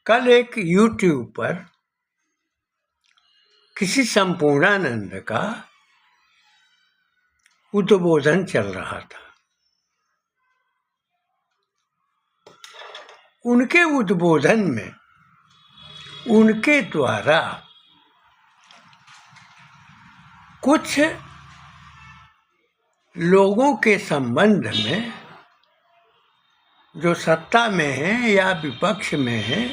कल एक YouTube पर किसी संपूर्णानंद का उद्बोधन चल रहा था। उनके उद्बोधन में उनके द्वारा कुछ लोगों के संबंध में जो सत्ता में हैं या विपक्ष में हैं,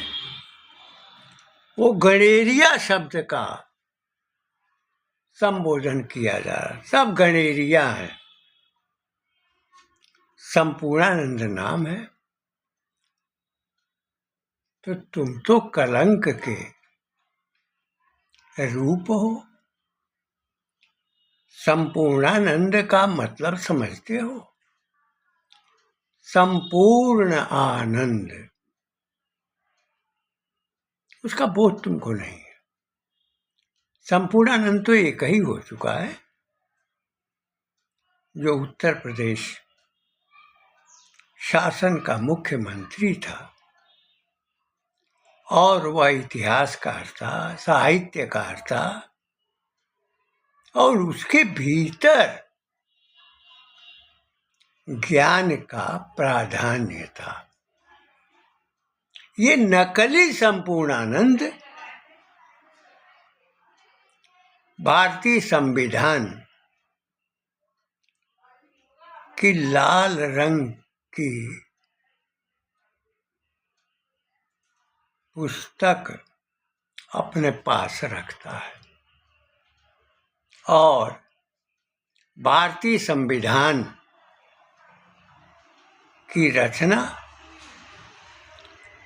वो गणेरिया शब्द का संबोधन किया जा रहा। सब गणेरिया है। संपूर्णानंद नाम है तो तुम तो कलंक के रूप हो। संपूर्णानंद का मतलब समझते हो? संपूर्ण आनंद, उसका बोध तुमको नहीं है। संपूर्णानंद तो एक ही हो चुका है, जो उत्तर प्रदेश शासन का मुख्यमंत्री था और वह इतिहासकार था, साहित्यकार था और उसके भीतर ज्ञान का प्राधान्य था। ये नकली संपूर्णानंद भारतीय संविधान की लाल रंग की पुस्तक अपने पास रखता है और भारतीय संविधान की रचना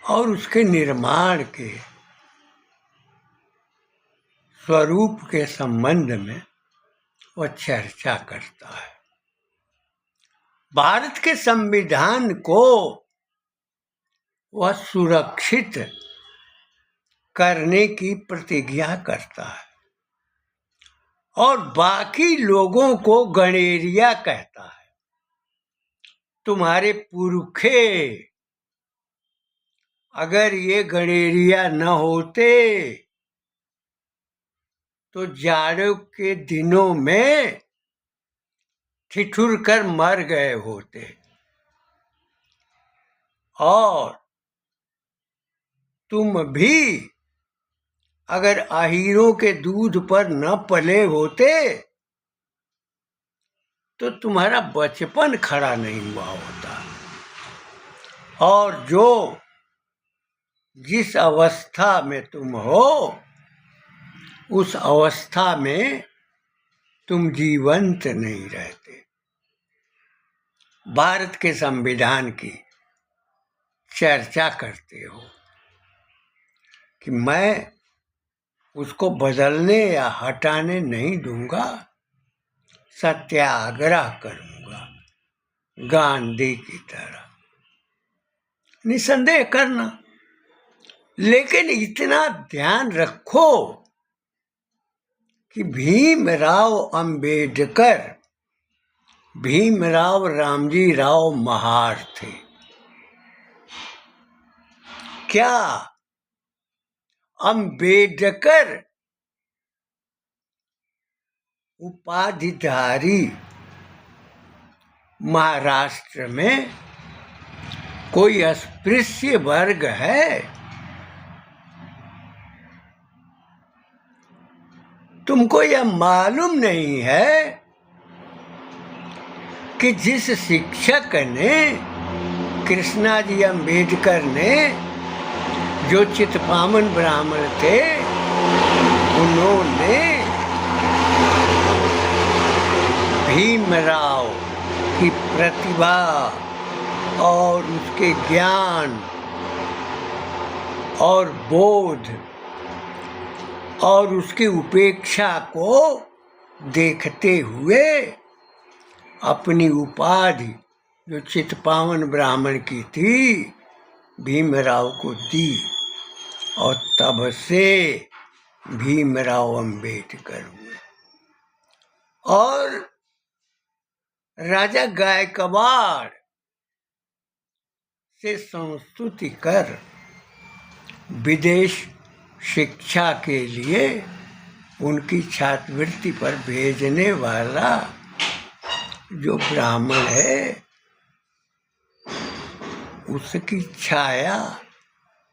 और उसके निर्माण के स्वरूप के संबंध में वह चर्चा करता है। भारत के संविधान को वह सुरक्षित करने की प्रतिज्ञा करता है और बाकी लोगों को गणेरिया कहता है। तुम्हारे पुरखे अगर ये गणेरिया न होते तो जाड़ों के दिनों में ठिठुर कर मर गए होते और तुम भी अगर अहीरों के दूध पर न पले होते तो तुम्हारा बचपन खड़ा नहीं हुआ होता। और जिस अवस्था में तुम हो उस अवस्था में तुम जीवंत नहीं रहते। भारत के संविधान की चर्चा करते हो कि मैं उसको बदलने या हटाने नहीं दूंगा, सत्याग्रह करूंगा गांधी की तरह। निसंदेह करना, लेकिन इतना ध्यान रखो कि भीमराव रामजी राव महार थे। क्या अम्बेडकर उपाधिधारी महाराष्ट्र में कोई अस्पृश्य वर्ग है? तुमको यह मालूम नहीं है कि जिस शिक्षक ने, कृष्णाजी अम्बेडकर ने, जो चित्पावन ब्राह्मण थे, उन्होंने भीमराव की प्रतिभा और उसके ज्ञान और बोध और उसकी उपेक्षा को देखते हुए अपनी उपाधि जो चित्पावन ब्राह्मण की थी भीमराव को दी और तब से भीमराव अम्बेडकर हुए। और राजा गायकवाड़ से संस्तुति कर विदेश शिक्षा के लिए उनकी छात्रवृत्ति पर भेजने वाला जो ब्राह्मण है, उसकी छाया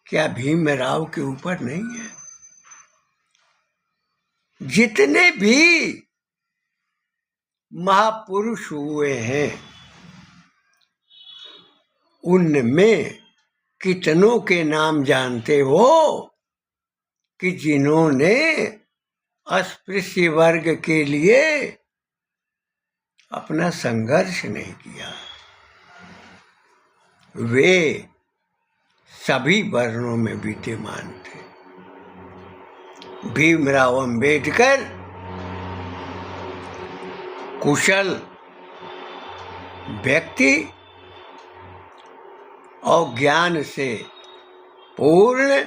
क्या भीमराव के ऊपर नहीं है? जितने भी महापुरुष हुए हैं, उनमें कितनों के नाम जानते हो कि जिन्होंने अस्पृश्य वर्ग के लिए अपना संघर्ष नहीं किया? वे सभी वर्णों में विद्यमान थे। भीमराव अंबेडकर कुशल व्यक्ति और ज्ञान से पूर्ण,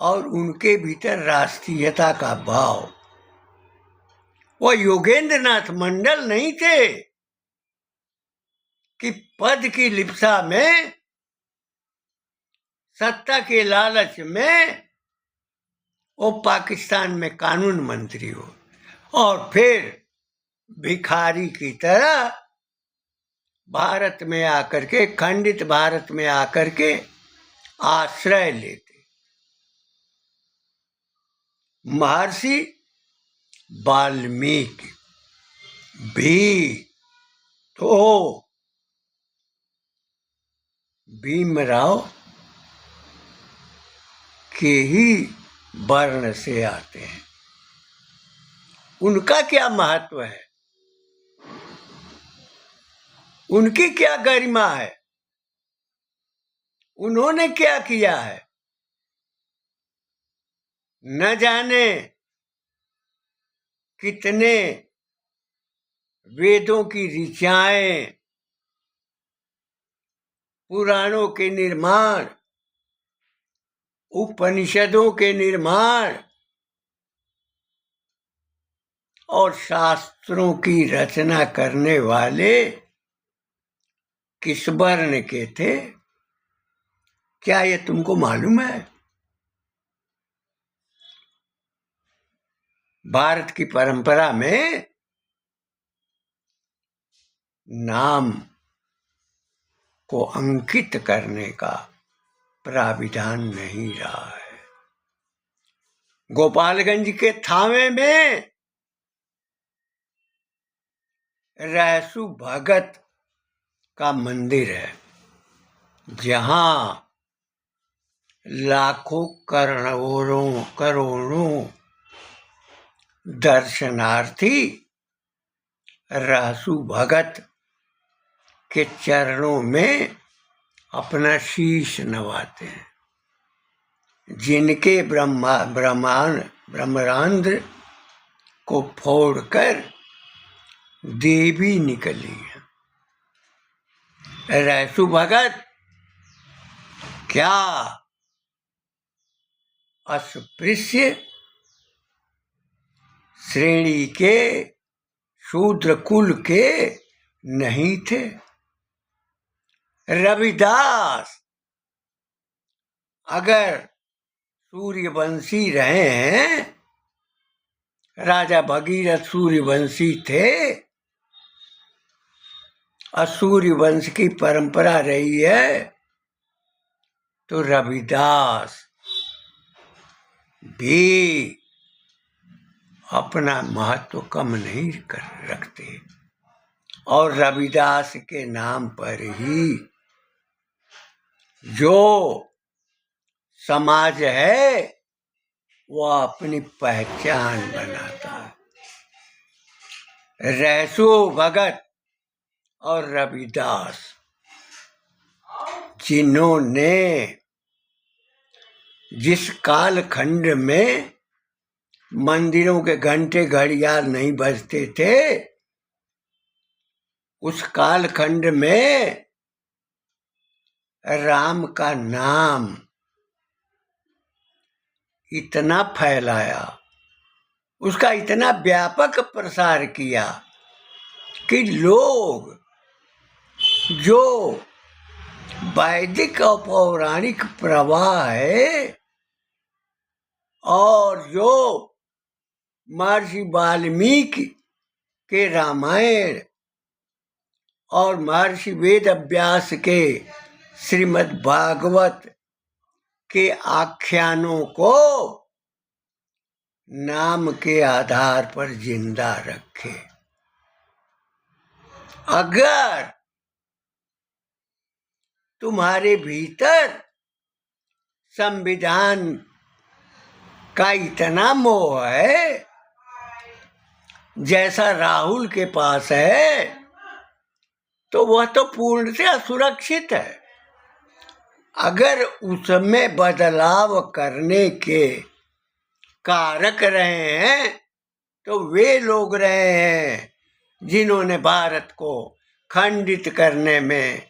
और उनके भीतर राष्ट्रीयता का भाव। वो योगेंद्रनाथ मंडल नहीं थे कि पद की लिप्सा में, सत्ता के लालच में वो पाकिस्तान में कानून मंत्री हो और फिर भिखारी की तरह भारत में आकर के, खंडित भारत में आकर के आश्रय लेते। महर्षि वाल्मीकि भी तो भीमराव के ही वर्ण से आते हैं। उनका क्या महत्व है? उनकी क्या गरिमा है? उन्होंने क्या किया है? न जाने कितने वेदों की ऋचाएं, पुराणों के निर्माण, उपनिषदों के निर्माण और शास्त्रों की रचना करने वाले किस वर्ण के थे? क्या ये तुमको मालूम है? भारत की परंपरा में नाम को अंकित करने का प्राविधान नहीं रहा है। गोपालगंज के थावे में रहसु भगत का मंदिर है, जहां लाखों करोड़ों दर्शनार्थी रहसु भगत के चरणों में अपना शीश नवाते हैं, जिनके ब्रह्मांड को फोड़कर देवी निकली है। रहसु भगत क्या अस्पृश्य श्रेणी के, शूद्र कुल के नहीं थे? रविदास अगर सूर्यवंशी रहे हैं, राजा भगीरथ सूर्यवंशी थे, और सूर्यवंश की परंपरा रही है, तो रविदास भी अपना महत्व कम नहीं रखते। और रविदास के नाम पर ही जो समाज है वो अपनी पहचान बनाता है। रहसु भगत और रविदास, जिन्होंने जिस कालखंड में मंदिरों के घंटे घड़ियाल नहीं बजते थे, उस कालखंड में राम का नाम इतना फैलाया उसका इतना व्यापक प्रसार किया कि लोग जो वैदिक और पौराणिक प्रवाह है और जो महर्षि वाल्मीकि के रामायण और महर्षि वेद व्यास के श्रीमद् भागवत के आख्यानों को नाम के आधार पर जिंदा रखे। अगर तुम्हारे भीतर संविधान का इतना मोह है जैसा राहुल के पास है, तो वह तो पूर्णतः सुरक्षित है। अगर उसमें बदलाव करने के कारक रहे हैं तो वे लोग रहे हैं जिन्होंने भारत को खंडित करने में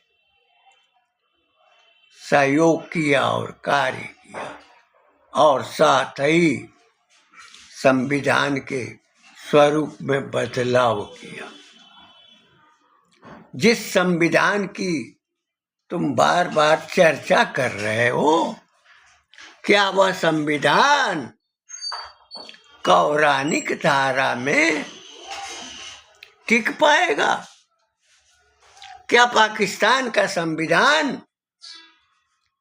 सहयोग किया और कार्य किया और साथ ही संविधान के स्वरूप में बदलाव किया। जिस संविधान की तुम बार बार चर्चा कर रहे हो, क्या वह संविधान पौराणिक धारा में टिक पाएगा? क्या पाकिस्तान का संविधान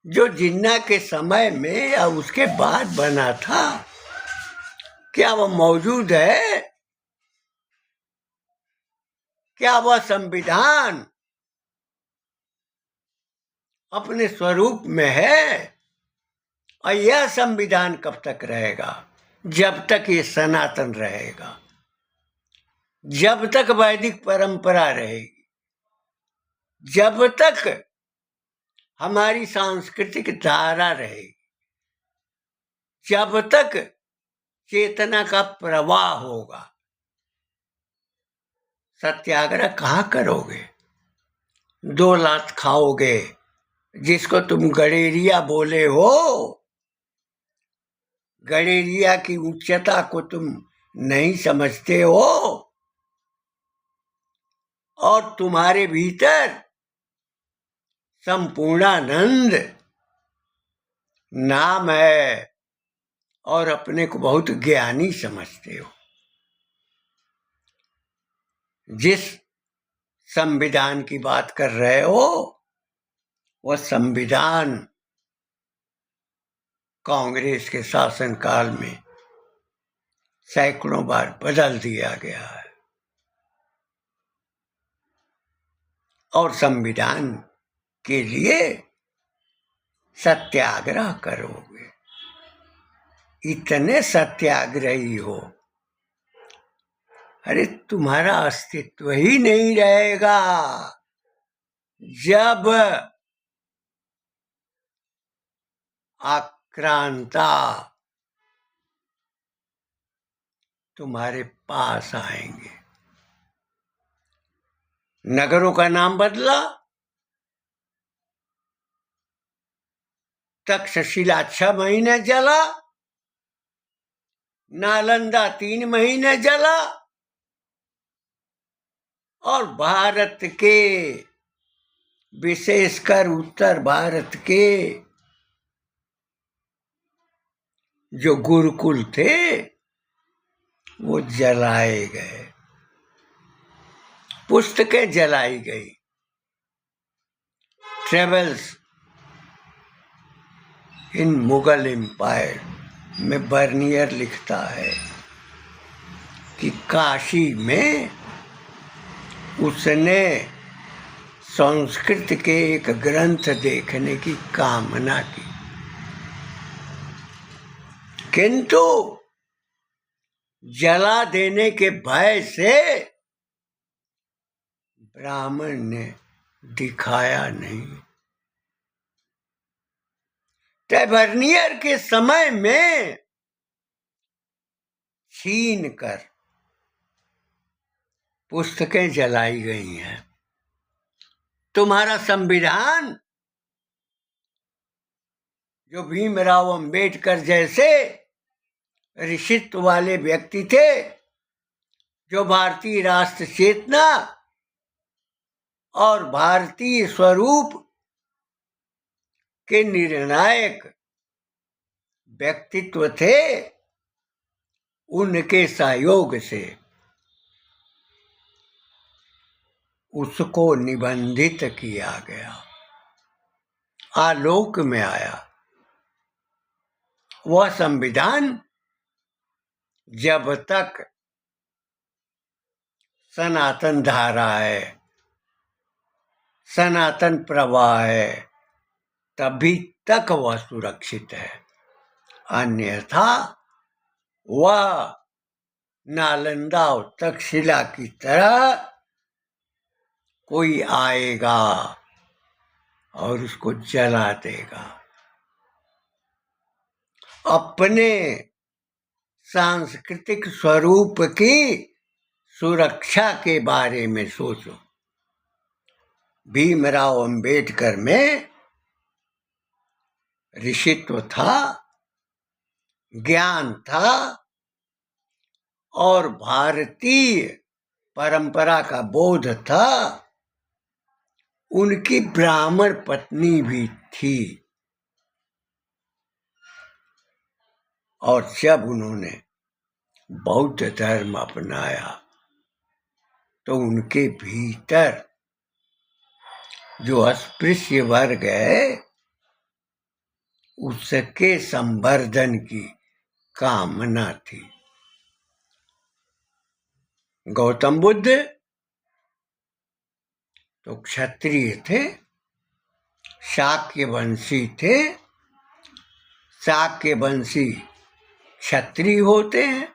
जो जिन्ना के समय में या उसके बाद बना था, क्या वह मौजूद है? क्या वह संविधान अपने स्वरूप में है? और यह संविधान कब तक रहेगा? जब तक ये सनातन रहेगा, जब तक वैदिक परंपरा रहेगी, जब तक हमारी सांस्कृतिक धारा रहेगी, जब तक चेतना का प्रवाह होगा। सत्याग्रह कहाँ करोगे? 2 लात खाओगे, जिसको तुम गडेरिया बोले हो। गडेरिया की उच्चता को तुम नहीं समझते हो और तुम्हारे भीतर संपूर्णानंद नाम है और अपने को बहुत ज्ञानी समझते हो। जिस संविधान की बात कर रहे हो, वह संविधान कांग्रेस के शासनकाल में सैकड़ों बार बदल दिया गया है और संविधान के लिए सत्याग्रह करोगे। इतने सत्याग्रही हो, अरे तुम्हारा अस्तित्व ही नहीं रहेगा जब आक्रांता तुम्हारे पास आएंगे। नगरों का नाम बदला, तक्षशिला 6 महीने जला, नालंदा 3 महीने जला और भारत के, विशेषकर उत्तर भारत के जो गुरुकुल थे वो जलाए गए, पुस्तकें जलाई गई। ट्रेवल्स इन मुगल एम्पायर में बर्नियर लिखता है कि काशी में उसने संस्कृत के एक ग्रंथ देखने की कामना की, किंतु जला देने के भय से ब्राह्मण ने दिखाया नहीं। बर्नियर के समय में छीन कर पुस्तकें जलाई गई हैं। तुम्हारा संविधान जो भीमराव अंबेडकर जैसे ऋषित्व वाले व्यक्ति थे, जो भारतीय राष्ट्र चेतना और भारतीय स्वरूप के निर्णायक व्यक्तित्व थे। उनके सहयोग से उसको निबंधित किया गया, आलोक में आया। वह संविधान जब तक सनातन धारा है, सनातन प्रवाह है, तभी तक वह सुरक्षित है। अन्यथा वह नालंदा और तक्षशिला की तरह कोई आएगा और उसको जला देगा। अपने सांस्कृतिक स्वरूप की सुरक्षा के बारे में सोचो। भीमराव अंबेडकर में ऋषित्व था, ज्ञान था और भारतीय परंपरा का बोध था। उनकी ब्राह्मण पत्नी भी थी और जब उन्होंने बौद्ध धर्म अपनाया तो उनके भीतर जो अस्पृश्य वर्ग है उसके संवर्धन की कामना थी। गौतम बुद्ध तो क्षत्रिय थे, शाक्य वंशी थे। शाक्य वंशी क्षत्रिय होते हैं,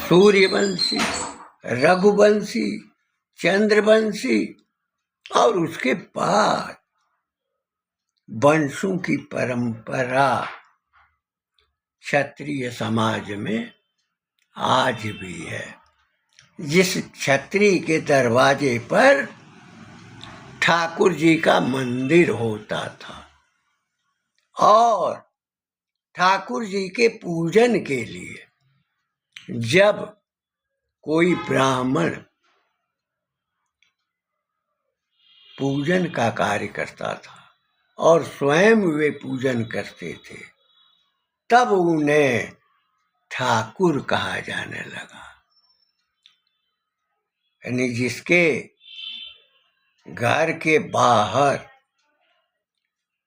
सूर्यवंशी, रघुवंशी, चंद्रवंशी और उसके बाद वंशों की परंपरा क्षत्रिय समाज में आज भी है। जिस क्षत्रिय के दरवाजे पर ठाकुर जी का मंदिर होता था और ठाकुर जी के पूजन के लिए जब कोई ब्राह्मण पूजन का कार्य करता था और स्वयं वे पूजन करते थे, तब उन्हें ठाकुर कहा जाने लगा। यानी जिसके घर के बाहर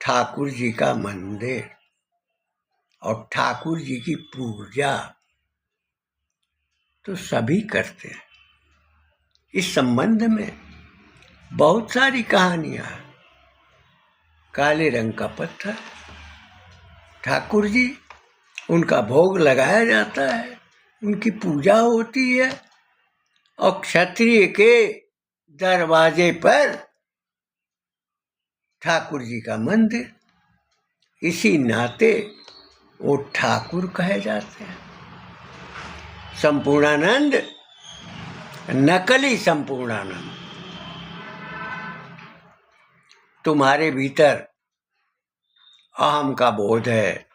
ठाकुर जी का मंदिर और ठाकुर जी की पूजा तो सभी करते हैं। इस संबंध में बहुत सारी कहानियां हैं। काले रंग का पत्थर, ठाकुर जी, उनका भोग लगाया जाता है, उनकी पूजा होती है और क्षत्रिय के दरवाजे पर ठाकुर जी का मंदिर। इसी नाते वो ठाकुर कहे जाते हैं। संपूर्णानंद नकली संपूर्णानंद। तुम्हारे भीतर अहम का बोध है।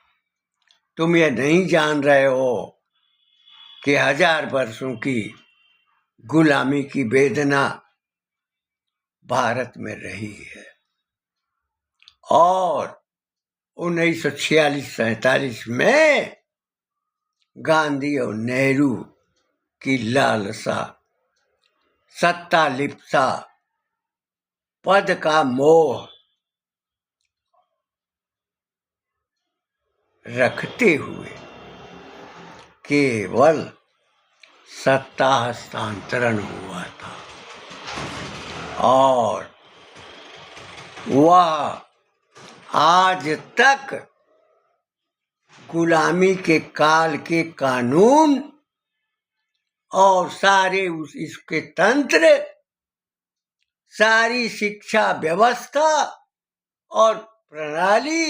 तुम ये नहीं जान रहे हो कि 1000 वर्षों की गुलामी की वेदना भारत में रही है और 1946-47 में गांधी और नेहरू की लालसा, सत्ता लिप्सा, पद का मोह रखते हुए केवल सत्ता हस्तांतरण हुआ था और वह आज तक गुलामी के काल के कानून और सारे इसके तंत्र, सारी शिक्षा व्यवस्था और प्रणाली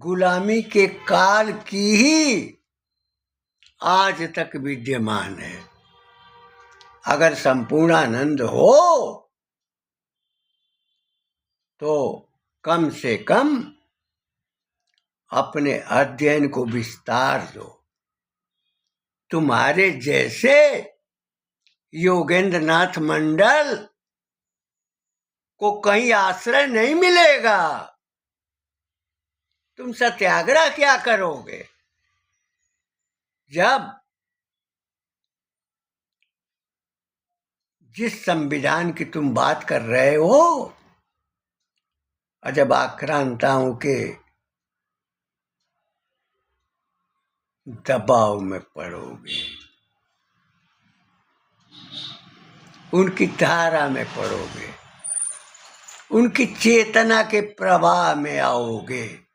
गुलामी के काल की ही आज तक विद्यमान है। अगर संपूर्णानंद हो तो कम से कम अपने अध्ययन को विस्तार दो। तुम्हारे जैसे योगेंद्र नाथ मंडल को कहीं आश्रय नहीं मिलेगा। तुम सत्याग्रह क्या करोगे? जब जिस संविधान की तुम बात कर रहे हो, और जब आक्रांताओं के दबाव में पड़ोगे, उनकी धारा में पड़ोगे, उनकी चेतना के प्रवाह में आओगे,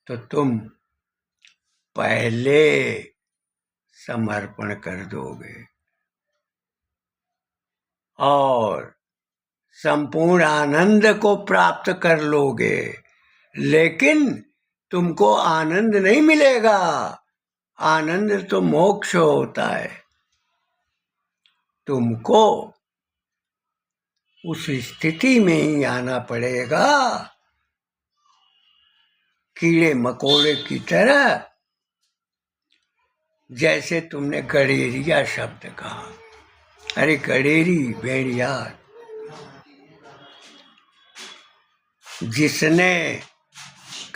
तो तुम पहले समर्पण कर दोगे और संपूर्ण आनंद को प्राप्त कर लोगे। लेकिन तुमको आनंद नहीं मिलेगा। आनंद तो मोक्ष होता है। तुमको उस स्थिति में ही आना पड़ेगा, कीड़े मकोड़े की तरह। जैसे तुमने गडेरिया शब्द कहा, अरे गडेरी भेड़िया, जिसने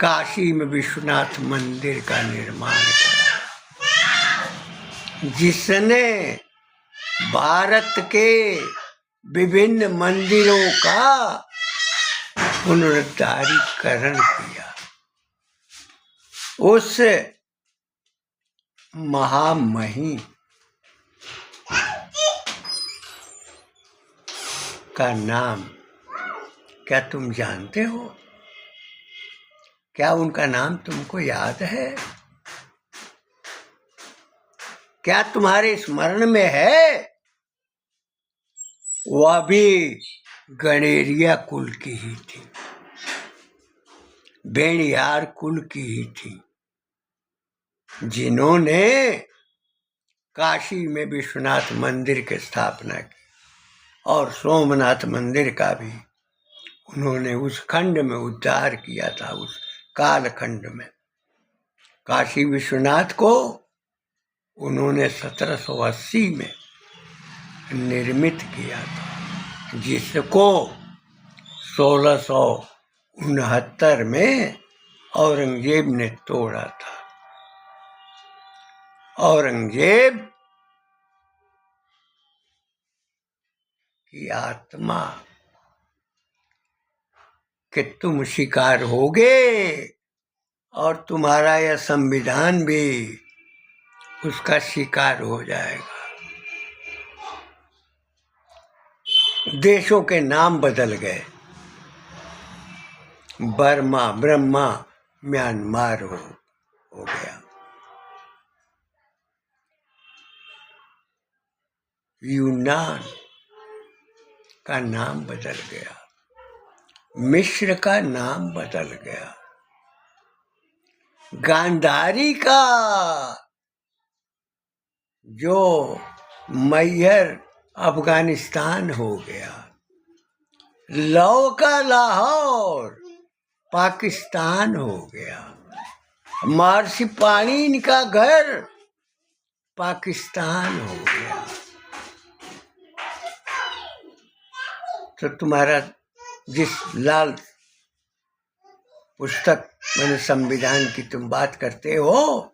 काशी में विश्वनाथ मंदिर का निर्माण करा, जिसने भारत के विभिन्न मंदिरों का पुनरुद्धारीकरण किया, उस महामहिम का नाम क्या तुम जानते हो? क्या उनका नाम तुमको याद है? क्या तुम्हारे स्मरण में है? वह भी गणेरिया कुल की ही थी, बेणियार कुल की ही थी, जिन्होंने काशी में विश्वनाथ मंदिर की स्थापना की और सोमनाथ मंदिर का भी उन्होंने उस खंड में उद्धार किया था। उस काल खंड में काशी विश्वनाथ को उन्होंने 1780 में निर्मित किया था, जिसको 1669 में औरंगजेब ने तोड़ा था। औरंगजेब की आत्मा कि तुम शिकार होगे और तुम्हारा यह संविधान भी उसका शिकार हो जाएगा। देशों के नाम बदल गए, बर्मा ब्रह्मा म्यांमार हो गया, यूनान का नाम बदल गया, मिस्र का नाम बदल गया, गांधारी का जो मैहर अफगानिस्तान हो गया, लौ का लाहौर पाकिस्तान हो गया, महर्षि पाणिनि का घर पाकिस्तान हो गया। तो तुम्हारा जिस लाल पुस्तक मैंने संविधान की तुम बात करते हो,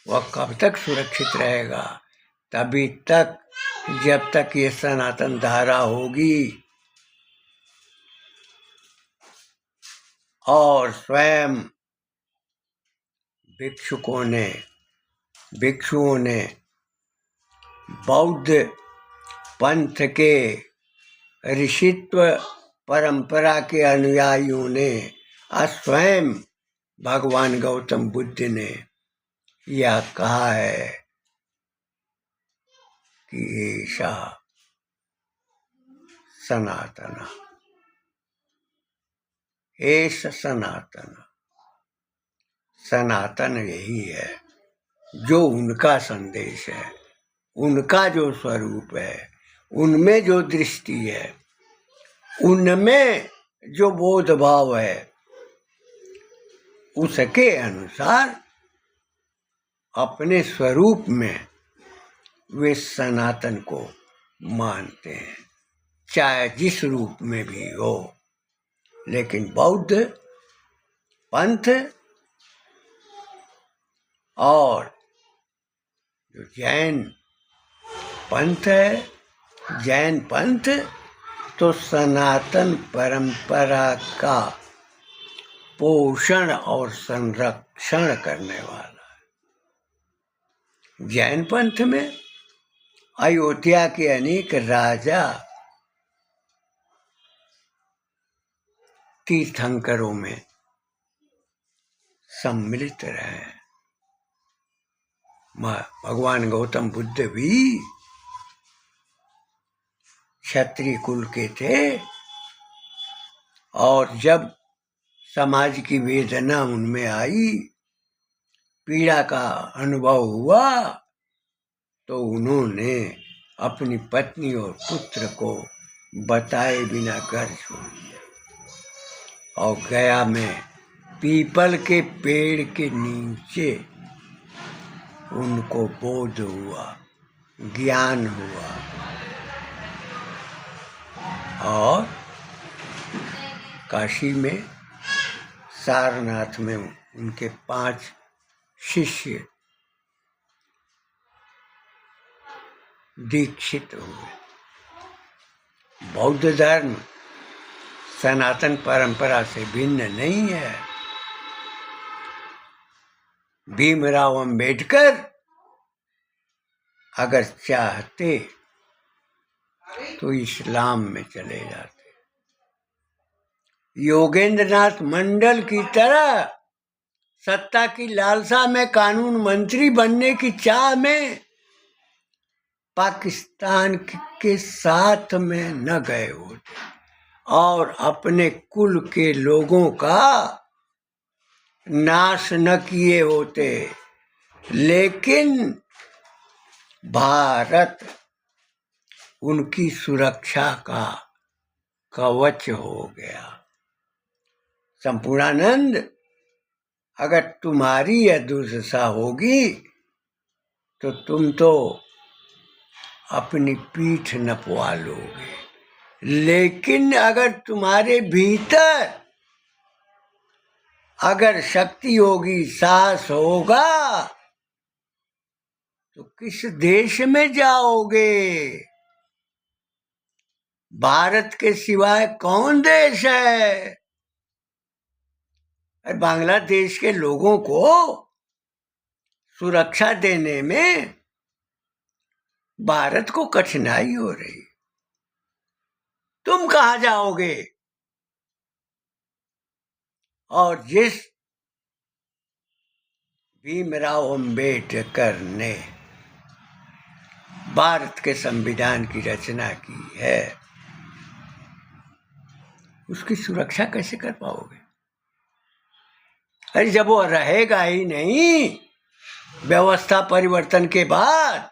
वह कब तक सुरक्षित रहेगा? तभी तक जब तक ये सनातन धारा होगी और स्वयं भिक्षुओं ने बौद्ध पंथ के ऋषित्व परंपरा के अनुयायियों ने स्वयं भगवान गौतम बुद्ध ने यह कहा है कि ऐसा सनातन, एष सनातन, सनातन यही है जो उनका संदेश है, उनका जो स्वरूप है, उनमें जो दृष्टि है, उनमें जो बोध भाव है उसके अनुसार अपने स्वरूप में वे सनातन को मानते हैं, चाहे जिस रूप में भी हो। लेकिन बौद्ध पंथ और जो जैन पंथ है, जैन पंथ तो सनातन परंपरा का पोषण और संरक्षण करने वाला है। जैन पंथ में अयोध्या के अनेक राजा तीर्थंकरों में सम्मिलित रहे। भगवान गौतम बुद्ध भी क्षत्रिय कुल के थे और जब समाज की वेदना उनमें आई, पीड़ा का अनुभव हुआ, तो उन्होंने अपनी पत्नी और पुत्र को बताए बिना घर छोड़ दिया और गया में पीपल के पेड़ के नीचे उनको बोध हुआ, ज्ञान हुआ और काशी में सारनाथ में उनके 5 शिष्य दीक्षित हुए। बौद्ध धर्म सनातन परंपरा से भिन्न नहीं है। भीमराव अंबेडकर अगर चाहते तो इस्लाम में चले जाते। योगेंद्रनाथ मंडल की तरह सत्ता की लालसा में, कानून मंत्री बनने की चाह में पाकिस्तान के साथ में न गए होते और अपने कुल के लोगों का नाश न किए होते। लेकिन भारत उनकी सुरक्षा का कवच हो गया। संपूर्णानंद, अगर तुम्हारी यह दुर्दशा होगी तो तुम तो अपनी पीठ नपवा लोगे, लेकिन अगर तुम्हारे भीतर अगर शक्ति होगी, साहस होगा, तो किस देश में जाओगे? भारत के सिवाय कौन देश है? बांग्लादेश के लोगों को सुरक्षा देने में भारत को कठिनाई हो रही, तुम कहां जाओगे? और जिस भीमराव अंबेडकर ने भारत के संविधान की रचना की है, उसकी सुरक्षा कैसे कर पाओगे? अरे जब वो रहेगा ही नहीं व्यवस्था परिवर्तन के बाद,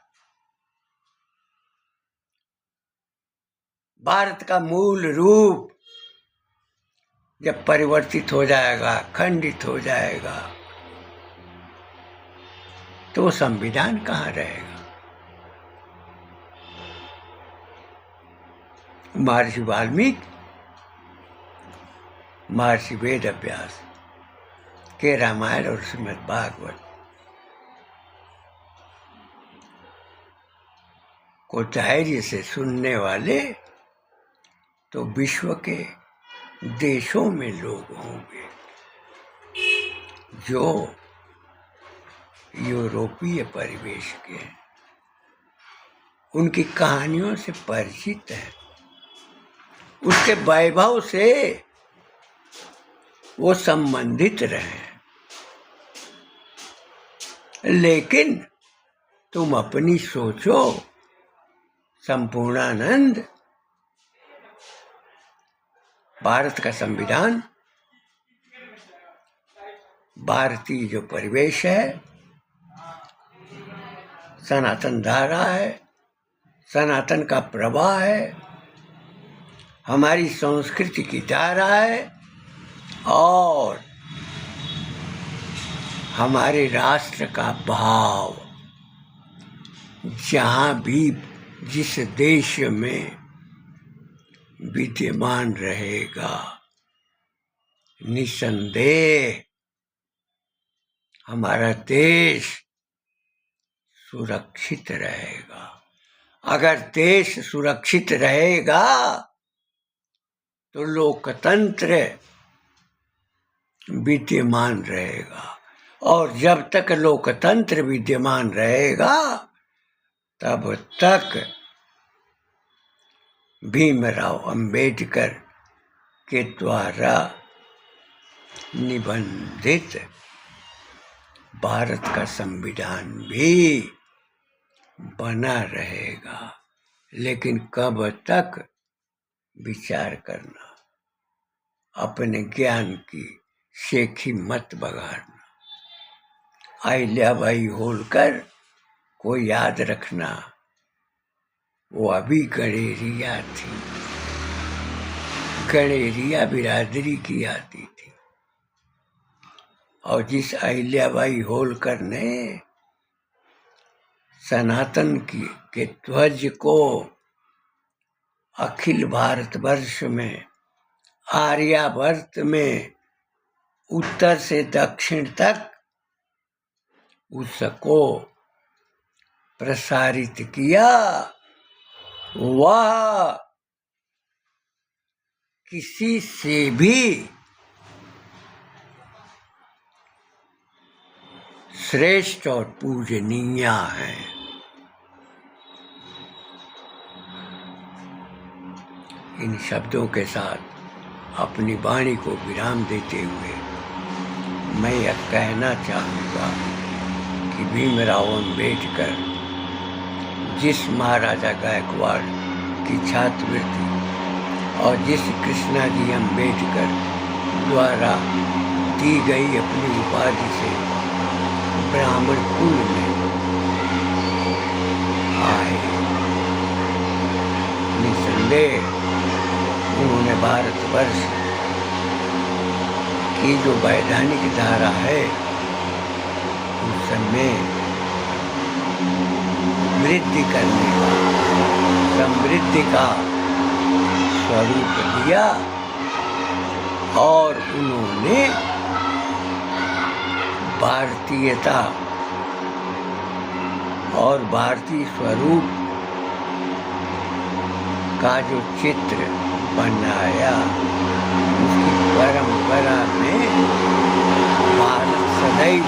भारत का मूल रूप जब परिवर्तित हो जाएगा, खंडित हो जाएगा, तो संविधान कहाँ रहेगा? महर्षि वाल्मीकि, महर्षि वेद व्यास के रामायण और श्रीमद् भागवत को धैर्य से सुनने वाले तो विश्व के देशों में लोग होंगे जो यूरोपीय परिवेश के हैं, उनकी कहानियों से परिचित हैं, उसके वैभव से वो संबंधित रहे। लेकिन तुम अपनी सोचो, संपूर्णानंद, भारत का संविधान, भारतीय जो परिवेश है, सनातन धारा है, सनातन का प्रवाह है, हमारी संस्कृति की धारा है और हमारे राष्ट्र का भाव जहाँ भी जिस देश में विद्यमान रहेगा, निसंदेह हमारा देश सुरक्षित रहेगा। अगर देश सुरक्षित रहेगा तो लोकतंत्र विद्यमान रहेगा, और जब तक लोकतंत्र विद्यमान रहेगा तब तक भीमराव अंबेडकर के द्वारा निबंधित भारत का संविधान भी बना रहेगा। लेकिन कब तक विचार करना, अपने ज्ञान की शेखी मत बगाड़ना। अहिल्याबाई होलकर को याद रखना, वो अभी गणेरिया थी, गणेरिया बिरादरी की आती थी, और जिस अहिल्याबाई होलकर ने सनातन के ध्वज को अखिल भारतवर्ष में, आर्यावर्त में, उत्तर से दक्षिण तक उसको प्रसारित किया, वह किसी से भी श्रेष्ठ और पूजनीय है। इन शब्दों के साथ अपनी वाणी को विराम देते हुए मैं यह कहना चाहूँगा कि भीमराव अंबेडकर जिस महाराजा गायकवाड़ की छात्रवृत्ति और जिस कृष्णाजी अंबेडकर द्वारा दी गई अपनी उपाधि से ब्राह्मण कुल में आए, निसंदेह उन्होंने भारतवर्ष की जो वैधानिक धारा है उसमें वृद्धि करने का, समृद्धि का स्वरूप दिया, और उन्होंने भारतीयता और भारतीय स्वरूप का जो चित्र बनाया, उसकी परंपरा में भारत सदैव